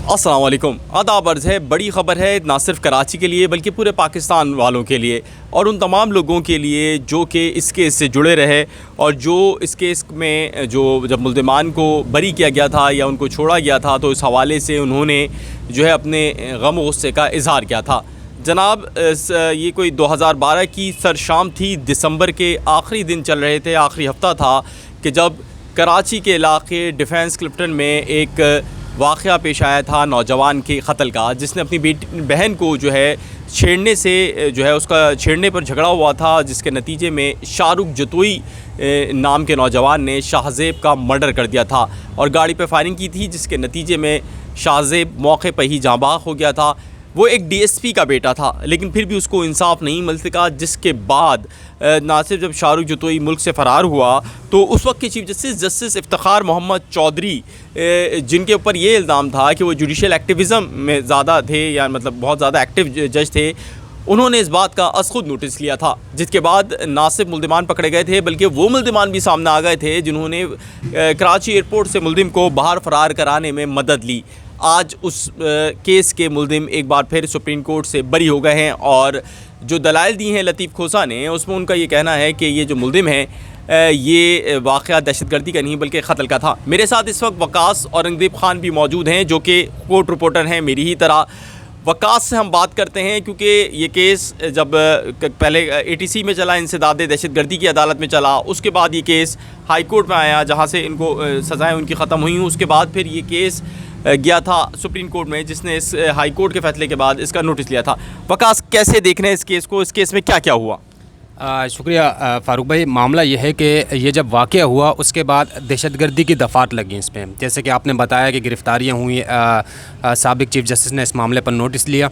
अस्सलाम वालेकुम। आदाब अर्ज़ है। बड़ी ख़बर है ना सिर्फ कराची के लिए बल्कि पूरे पाकिस्तान वालों के लिए और उन तमाम लोगों के लिए जो कि इस केस से जुड़े रहे और जो इस केस में जो जब मुल्ज़िमान को बरी किया गया था या उनको छोड़ा गया था तो इस हवाले से उन्होंने जो है अपने गम गुस्से का इज़हार किया था। जनाब ये कोई 2012 की सरशाम थी, दिसंबर के आखिरी दिन चल रहे थे, आखिरी हफ़्ता था कि जब कराची के इलाके डिफेंस क्लिफ्टन में एक वाक़या पेश आया था नौजवान के क़त्ल का, जिसने अपनी बहन को जो है छेड़ने से जो है उसका छेड़ने पर झगड़ा हुआ था, जिसके नतीजे में शाहरुख जतोई नाम के नौजवान ने शाहज़ेब का मर्डर कर दिया था और गाड़ी पर फायरिंग की थी, जिसके नतीजे में शाहज़ेब मौके पर ही जाँ बाग हो गया था। वो एक डीएसपी का बेटा था लेकिन फिर भी उसको इंसाफ नहीं मिल सका, जिसके बाद ना सिर्फ जब शाहरुख जतोई मुल्क से फ़रार हुआ तो उस वक्त के चीफ जस्टिस इफ्तिखार मोहम्मद चौधरी, जिनके ऊपर ये इल्ज़ाम था कि वो जुडिशल एक्टिविज़म में ज़्यादा थे या मतलब बहुत ज़्यादा एक्टिव जज थे, उन्होंने इस बात का अस खुद नोटिस लिया था। जिसके बाद ना सिर्फ मुल्ज़िमान पकड़े गए थे बल्कि वो मुल्ज़िमान भी सामने आ गए थे जिन्होंने कराची एयरपोर्ट से मुल्ज़िम को बाहर फ़रार कराने में मदद ली। आज उस केस के मुल्ज़िम एक बार फिर सुप्रीम कोर्ट से बरी हो गए हैं और जो दलाइल दी हैं लतीफ़ खोसा ने, उसमें उनका ये कहना है कि ये जो मुल्ज़िम है ये वाक़या दहशतगर्दी का नहीं बल्कि क़त्ल का था। मेरे साथ इस वक्त वकास औरंगज़ेब ख़ान भी मौजूद हैं जो कि कोर्ट रिपोर्टर हैं मेरी ही तरह। वकास से हम बात करते हैं क्योंकि ये केस जब पहले एटीसी में चला, इंसदाद दहशतगर्दी की अदालत में चला, उसके बाद ये केस हाई कोर्ट में आया जहाँ से इनको सज़ाएँ उनकी ख़त्म हुई। उसके बाद फिर ये केस गया था सुप्रीम कोर्ट में, जिसने इस हाई कोर्ट के फैसले के बाद इसका नोटिस लिया था। वकास, कैसे देख रहे हैं इस केस को? इस केस में क्या क्या हुआ? शुक्रिया फ़ारूक भाई। मामला ये है कि ये जब वाक़या हुआ उसके बाद दहशतगर्दी की दफ़ात लगी इस पर, जैसे कि आपने बताया कि गिरफ़्तारियाँ हुई, साबिक़ चीफ जस्टिस ने इस मामले पर नोटिस लिया।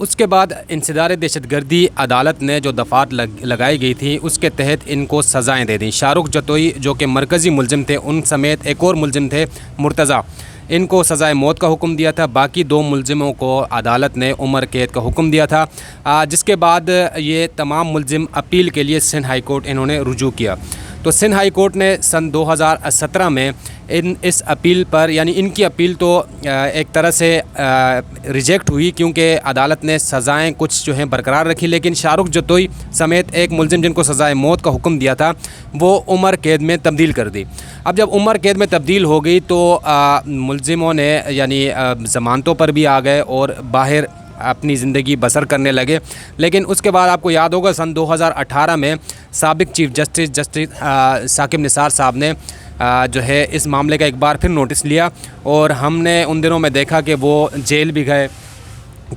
उसके बाद इंसदार दहशतगर्दी अदालत ने जो दफ़ात लगाई गई थी उसके तहत इनको सज़ाएँ दे दी। शाहरुख जतोई जो कि मरकज़ी मुलज़िम थे, उन समेत एक और मुलज़िम थे मुर्तज़ा, इनको सज़ाए मौत का हुक्म दिया था। बाकी दो मुलज़िमों को अदालत ने उम्र कैद का हुक्म दिया था। जिसके बाद ये तमाम मुलज़िम अपील के लिए सिंध हाई कोर्ट इन्होंने रुजू किया। तो सिंध हाई कोर्ट ने सन 2017 में इस अपील पर, यानी इनकी अपील तो एक तरह से रिजेक्ट हुई क्योंकि अदालत ने सज़ाएँ कुछ जो हैं बरकरार रखी, लेकिन शाहरुख जतोई समेत एक मुलज़िम जिनको सज़ाए मौत का हुक्म दिया था वो उम्र कैद में तब्दील कर दी। अब जब उम्र कैद में तब्दील हो गई तो मुलज़िमों ने यानी ज़मानतों पर भी आ गए और बाहर अपनी ज़िंदगी बसर करने लगे। लेकिन उसके बाद आपको याद होगा सन 2018 में साबिक़ चीफ जस्टिस साकिब निसार साहब ने जो है इस मामले का एक बार फिर नोटिस लिया और हमने उन दिनों में देखा कि वो जेल भी गए,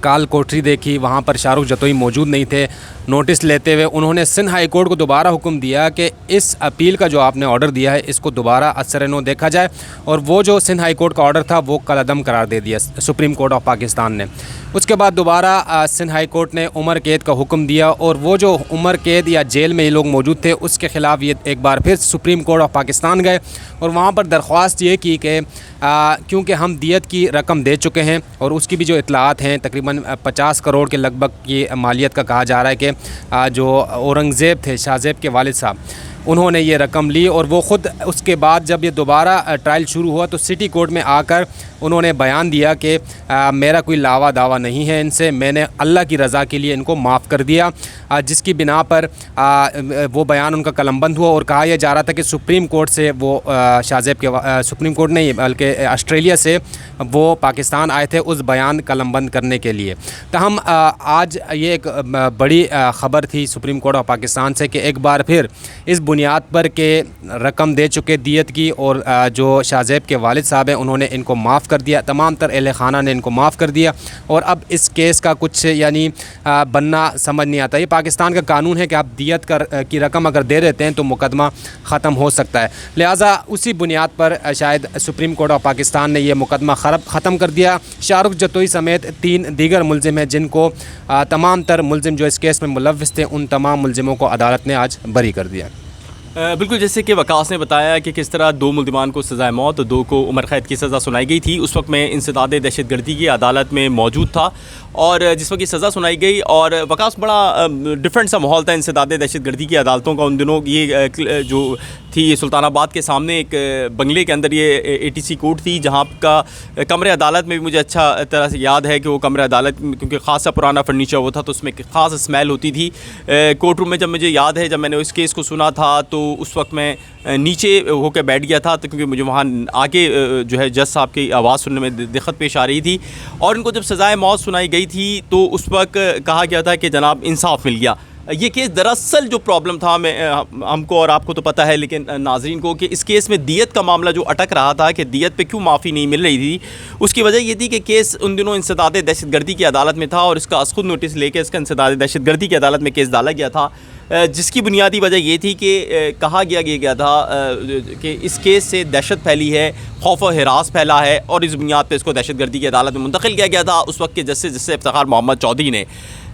काल कोठरी देखी, वहाँ पर शाहरुख जतोई मौजूद नहीं थे। नोटिस लेते हुए उन्होंने सिंध हाई कोर्ट को दोबारा हुक्म दिया कि इस अपील का जो आपने ऑर्डर दिया है इसको दोबारा असर-ए-नौ देखा जाए, और वो जो सिंध हाई कोर्ट का ऑर्डर था वो कलअदम करार दे दिया सुप्रीम कोर्ट ऑफ पाकिस्तान ने। उसके बाद दोबारा सिंध हाई कोर्ट ने उम्र कैद का हुक्म दिया और वो जो उम्र कैद या जेल में ये लोग मौजूद थे उसके ख़िलाफ़ ये एक बार फिर सुप्रीम कोर्ट ऑफ पाकिस्तान गए और वहाँ पर दरख्वास्त ये की कि क्योंकि हम दियत की रकम दे चुके हैं और उसकी भी जो इतलात हैं तकरीबन 50 करोड़ के लगभग की मालियत का कहा जा रहा है कि जो औरंगज़ेब थे, शाहज़ेब के वालिद साहब, उन्होंने ये रकम ली और वो ख़ुद उसके बाद जब ये दोबारा ट्रायल शुरू हुआ तो सिटी कोर्ट में आकर उन्होंने बयान दिया कि मेरा कोई लावा दावा नहीं है इनसे, मैंने अल्लाह की रज़ा के लिए इनको माफ़ कर दिया। जिसकी बिना पर वो बयान उनका कलमबंद हुआ और कहा यह जा रहा था कि सुप्रीम कोर्ट से वो शाहज़ेब के सुप्रीम कोर्ट नहीं बल्कि ऑस्ट्रेलिया से वो पाकिस्तान आए थे उस बयान कलमबंद करने के लिए। तो हम आज ये एक बड़ी ख़बर थी सुप्रीम कोर्ट ऑफ पाकिस्तान से कि एक बार फिर इस बुनियाद पर के रकम दे चुके दियत की और जो शाहज़ेब के वालिद साहब हैं उन्होंने इनको माफ़ कर दिया, तमाम तर अहले ख़ाना ने इनको माफ़ कर दिया और अब इस केस का कुछ यानी बनना समझ नहीं आता। ये पाकिस्तान का कानून है कि आप दियत की रकम अगर दे देते हैं तो मुकदमा ख़त्म हो सकता है, लिहाजा उसी बुनियाद पर शायद सुप्रीम कोर्ट ऑफ पाकिस्तान ने यह मुकदमा ख़त्म कर दिया। शाहरुख जतोई समेत 3 दीगर मुलज़िम हैं जिनको तमाम तर मुलज़िम जो इस केस में मुलव्विस थे उन तमाम मुलज़िमों को अदालत ने आज बरी कर दिया। बिल्कुल, जैसे कि वकास ने बताया कि किस तरह 2 मुल्ज़िमान को सज़ाए मौत और 2 को उम्र कैद की सज़ा सुनाई गई थी। उस वक्त मैं इंसदाद दहशतगर्दी की अदालत में मौजूद था और जिस वक्त ये सज़ा सुनाई गई, और वकास बड़ा डिफरेंट सा माहौल था इंसदाद दहशतगर्दी की अदालतों का उन दिनों। ये जो थी सुल्तानाबाद के सामने एक बंगले के अंदर ये ATC कोर्ट थी, जहाँ का कमरे अदालत में भी मुझे अच्छा तरह से याद है कि वो कमरे अदालत क्योंकि ख़ासा पुराना फर्नीचर वो था तो उसमें ख़ास स्मेल होती थी। कोर्ट रूम में जब मुझे याद है, जब मैंने इस केस को सुना था तो उस वक्त मैं नीचे होकर बैठ गया था, तो क्योंकि मुझे वहाँ आगे जो है जज साहब की आवाज़ सुनने में दिक्कत पेश आ रही थी। और इनको जब सज़ाए मौत सुनाई गई थी तो उस वक्त कहा गया था कि जनाब इंसाफ मिल गया। ये केस दरअसल जो प्रॉब्लम था, हमको और आपको तो पता है, लेकिन नाजरीन को, कि इस केस में दियत का मामला जो अटक रहा था कि दियत पे क्यों माफ़ी नहीं मिल रही थी, उसकी वजह ये थी कि केस उन दिनों इंसदाद दहशतगर्दी की अदालत में था और इसका खुद नोटिस लेके इसका इंसदाद दहशतगर्दी की अदालत में केस डाला गया था, जिसकी बुनियादी वजह ये थी कि कहा गया था कि इस केस से दहशत फैली है, खौफ और हिरास फैला है, और इस बुनियाद पर इसको दहशतगर्दी की अदालत में मुंतकिल किया गया था उस वक्त के जस्टिस इफ्तिखार मोहम्मद चौधरी ने।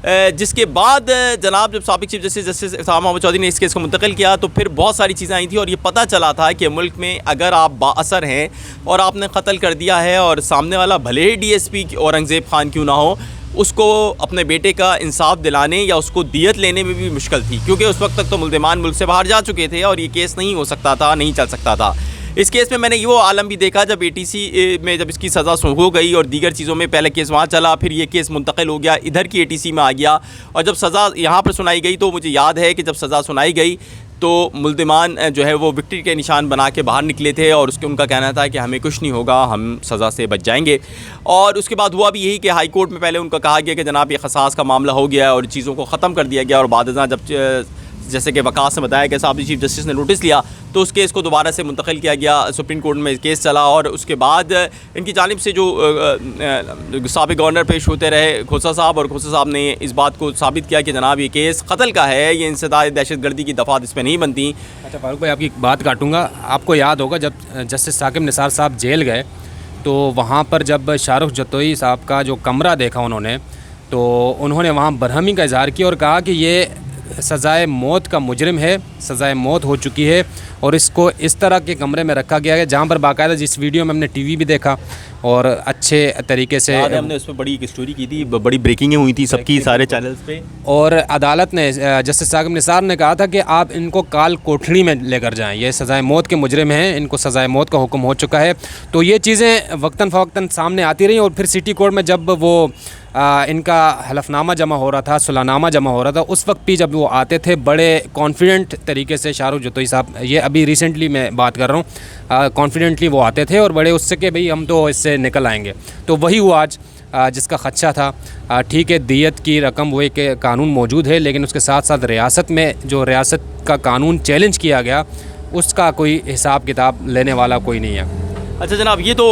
जिसके बाद जनाब जब साबिक चीफ जस्टिस इफ्तिखार मोहम्मद चौधरी ने इस केस को मुंतकिल किया तो फिर बहुत सारी चीज़ें आई थी और ये पता चला था कि मुल्क में अगर आप बाअसर हैं और आपने कत्ल कर दिया है और सामने वाला भले ही DSP औरंगज़ेब खान क्यों ना हो, उसको अपने बेटे का इंसाफ दिलाने या उसको दियत लेने में भी मुश्किल थी, क्योंकि उस वक्त तक तो मुल्ज़िमान मुल्क से बाहर जा चुके थे और ये केस नहीं हो सकता था, नहीं चल सकता था। इस केस में मैंने वो आलम भी देखा जब ATC में जब इसकी सज़ा हो गई और दीगर चीज़ों में, पहले केस वहाँ चला, फिर ये केस मुंतकिल हो गया, इधर की ATC में आ गया, और जब सज़ा यहाँ पर सुनाई गई तो मुझे याद है कि जब सज़ा सुनाई गई तो मुल्ज़िमान जो है वो विक्ट्री के निशान बना के बाहर निकले थे और उनका कहना था कि हमें कुछ नहीं होगा, हम सज़ा से बच जाएंगे। और उसके बाद हुआ भी यही कि हाई कोर्ट में पहले उनका कहा गया कि जनाब ये ख़सास का मामला हो गया और चीज़ों को ख़त्म कर दिया गया, और बाद जब जैसे कि वकास ने बताया कि साबिक चीफ जस्टिस ने नोटिस लिया तो उस केस को दोबारा से मुंतकिल किया गया, सुप्रीम कोर्ट में केस चला, और उसके बाद इनकी जानिब से जो साबिक गवर्नर पेश होते रहे खोसा साहब, और खोसा साहब ने इस बात को साबित किया कि जनाब ये केस कत्ल का है, ये इंसदाद दहशतगर्दी की दफ़ात इस पर नहीं बनती। अच्छा फारूक भाई, आपकी बात काटूंगा। आपको याद होगा जब जस्टिस साकिब निसार साहब जेल गए तो वहाँ पर जब शाहरुख जतोई साहब का जो कमरा देखा उन्होंने, तो उन्होंने वहाँ बरहमी का इजहार किया और कहा कि ये सज़ाए मौत का मुजरिम है, सज़ाए मौत हो चुकी है और इसको इस तरह के कमरे में रखा गया है जहाँ पर बाकायदा, जिस वीडियो में हमने TV भी देखा और अच्छे तरीके से हमने उस पर बड़ी एक स्टोरी की थी, बड़ी ब्रेकिंगें हुई थी सबकी सारे चैनल्स पे, और अदालत ने जस्टिस साकिब निसार ने कहा था कि आप इनको काल कोठड़ी में लेकर जाएं, ये सज़ाए मौत के मुजरिम हैं, इनको सज़ाए मौत का हुक्म हो चुका है। तो ये चीज़ें वक्तन फ़वक्तन सामने आती रही और फिर सिटी कोर्ट में जब वो इनका हलफनामा जमा हो रहा था, सुलहनामा जमा हो रहा था, उस वक्त भी जब वो आते थे बड़े कॉन्फिडेंट तरीके से, शाहरुख जतोई साहब, ये अभी रिसेंटली मैं बात कर रहा हूँ, कॉन्फिडेंटली वो आते थे और बड़े उससे कि भाई हम तो इससे निकल आएंगे। तो वही हुआ आज जिसका ख़दशा था। ठीक है, दियत की रकम वो एक कानून मौजूद है, लेकिन उसके साथ साथ रियासत में जो रियासत का कानून चैलेंज किया गया उसका कोई हिसाब किताब लेने वाला कोई नहीं है। अच्छा जनाब, ये तो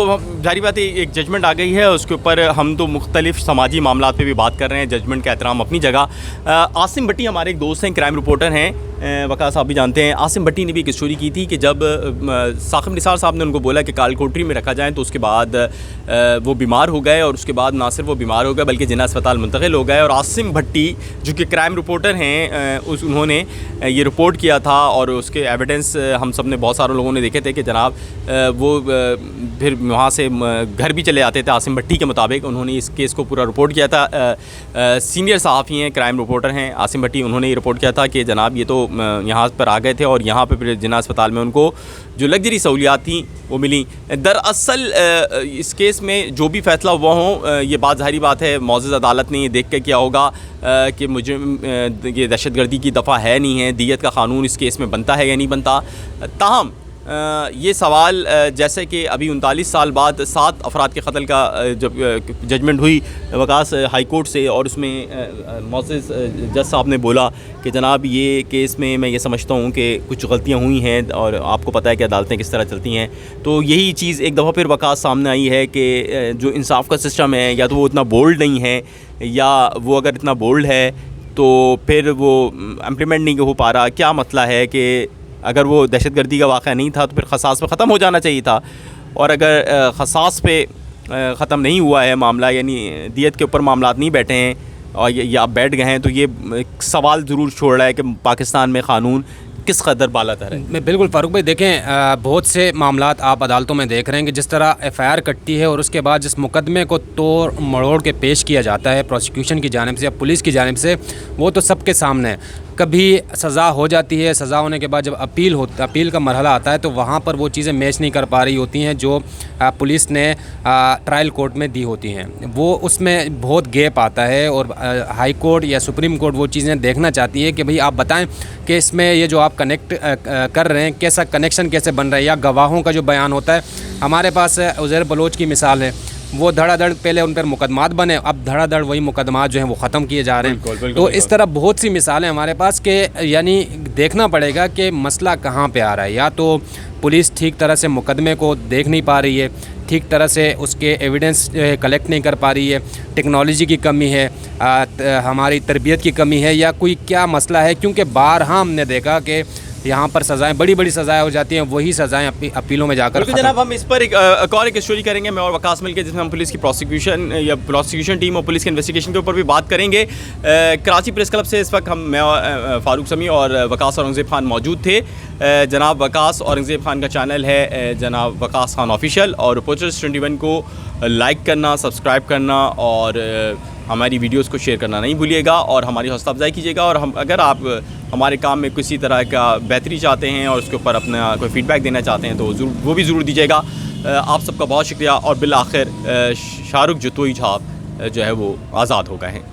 जारी बात है, एक जजमेंट आ गई है, उसके ऊपर हम तो मुख्तलिफ समाजी मामला पे भी बात कर रहे हैं, जजमेंट का एहतराम अपनी जगह। आसिम भट्टी हमारे एक दोस्त हैं, क्राइम रिपोर्टर हैं, वकास साहब भी जानते हैं। आसिम भट्टी ने भी एक स्टोरी की थी कि जब साकिब निसार साहब ने उनको बोला कि काल कोठरी में रखा जाए तो उसके बाद वो बीमार हो गए, और उसके बाद ना सिर्फ वो बीमार हो गए बल्कि जिन्ना अस्पताल मुंतकिल हो गए। और आसिम भट्टी जो कि क्राइम रिपोर्टर हैं, उन्होंने ये रिपोर्ट किया था और उसके एविडेंस हम सब ने, बहुत सारे लोगों ने देखे थे कि जनाब वो फिर वहाँ से घर भी चले जाते थे। आसिम भट्टी के मुताबिक उन्होंने इस केस को पूरा रिपोर्ट किया था। सीनियर सहाफ़ी हैं, क्राइम रिपोर्टर हैं आसिम भट्टी, उन्होंने ये रिपोर्ट किया था कि जनाब ये तो यहाँ पर आ गए थे और यहाँ पे फिर जिन्ना अस्पताल में उनको जो लग्जरी सहूलियात थी वो मिली। दरअसल इस केस में जो भी फ़ैसला हुआ हो, ये बात ज़ाहिरी बात है मौजूद अदालत ने ये देख के किया होगा कि मुझे ये दहशतगर्दी की दफ़ा है नहीं है, दियत का क़ानून इस केस में बनता है या नहीं बनता। ताहम ये सवाल जैसे कि अभी 39 साल बाद 7 अफराद के कत्ल का जब जजमेंट हुई वकास हाई कोर्ट से, और उसमें मौजूद जज साहब ने बोला कि जनाब ये केस में मैं ये समझता हूँ कि कुछ गलतियाँ हुई हैं और आपको पता है कि अदालतें किस तरह चलती हैं। तो यही चीज़ एक दफ़ा फिर वकास सामने आई है कि जो इंसाफ का सिस्टम है या तो वो इतना बोल्ड नहीं है, या वो अगर इतना बोल्ड है तो फिर वो इम्प्लीमेंट नहीं हो पा रहा। क्या मसला है कि अगर वो दहशतगर्दी का वाक़या नहीं था तो फिर ख़सास पे ख़त्म हो जाना चाहिए था, और अगर ख़सास पे ख़त्म नहीं हुआ है मामला, यानी दियत के ऊपर मामला नहीं बैठे हैं और या आप बैठ गए हैं, तो ये सवाल ज़रूर छोड़ रहा है कि पाकिस्तान में क़ानून किस कदर बालातर है? बिल्कुल फ़ारूक भाई, देखें बहुत से मामलात आप अदालतों में देख रहे हैं कि जिस तरह एफ़आईआर कटती है और उसके बाद जिस मुकदमे को तोड़ मरोड़ के पेश किया जाता है प्रोसिक्यूशन की जानिब से या पुलिस की जानिब से, वो तो सबके सामने है। कभी सज़ा हो जाती है, सज़ा होने के बाद जब अपील का मरहला आता है तो वहाँ पर वो चीज़ें मैच नहीं कर पा रही होती हैं जो पुलिस ने ट्रायल कोर्ट में दी होती हैं, वो उसमें बहुत गैप आता है और हाई कोर्ट या सुप्रीम कोर्ट वो चीज़ें देखना चाहती है कि भाई आप बताएं कि इसमें ये जो आप कनेक्ट कर रहे हैं कैसा कनेक्शन कैसे बन रहा है, या गवाहों का जो बयान होता है। हमारे पास उज़ैर बलोच की मिसाल है, वो धड़ाधड़ पहले उन पर मुकदमात बने, अब धड़ाधड़ वही मुकदमात जो हैं वो ख़त्म किए जा रहे हैं। बिल्कुल, तो इस तरह बहुत सी मिसालें हमारे पास के, यानी देखना पड़ेगा कि मसला कहाँ पे आ रहा है। या तो पुलिस ठीक तरह से मुकदमे को देख नहीं पा रही है, ठीक तरह से उसके एविडेंस कलेक्ट नहीं कर पा रही है, टेक्नोलॉजी की कमी है, हमारी तरबियत की कमी है, या कोई क्या मसला है। क्योंकि बारहा हमने देखा कि यहाँ पर सज़ाएँ बड़ी बड़ी सज़ाएँ हो जाती हैं, वही सज़ाएँ अपीलों में जाकर जनाब हम इस पर एक और एक स्टोरी करेंगे, मैं और वकास मिलकर, जिसमें हम पुलिस की प्रोसिक्यूशन टीम और पुलिस के इन्वेस्टिगेशन के ऊपर भी बात करेंगे। कराची प्रेस क्लब से इस वक्त मैं फ़ारूक समी और वकास औरंगज़ेब खान मौजूद थे। जनाब वकास औरंगज़ेब खान का चैनल है जनाब वकास खान ऑफिशियल, और रिपोर्टर्स 21 को लाइक करना, सब्सक्राइब करना और हमारी वीडियोस को शेयर करना नहीं भूलिएगा और हमारी हौसला अफजाई कीजिएगा। और हम अगर आप हमारे काम में किसी तरह का बेहतरी चाहते हैं और उसके ऊपर अपना कोई फ़ीडबैक देना चाहते हैं तो वो भी ज़रूर दीजिएगा। आप सबका बहुत शुक्रिया। और बिल आखिर शाहरुख जतोई साहब जो है वो आज़ाद हो गए हैं।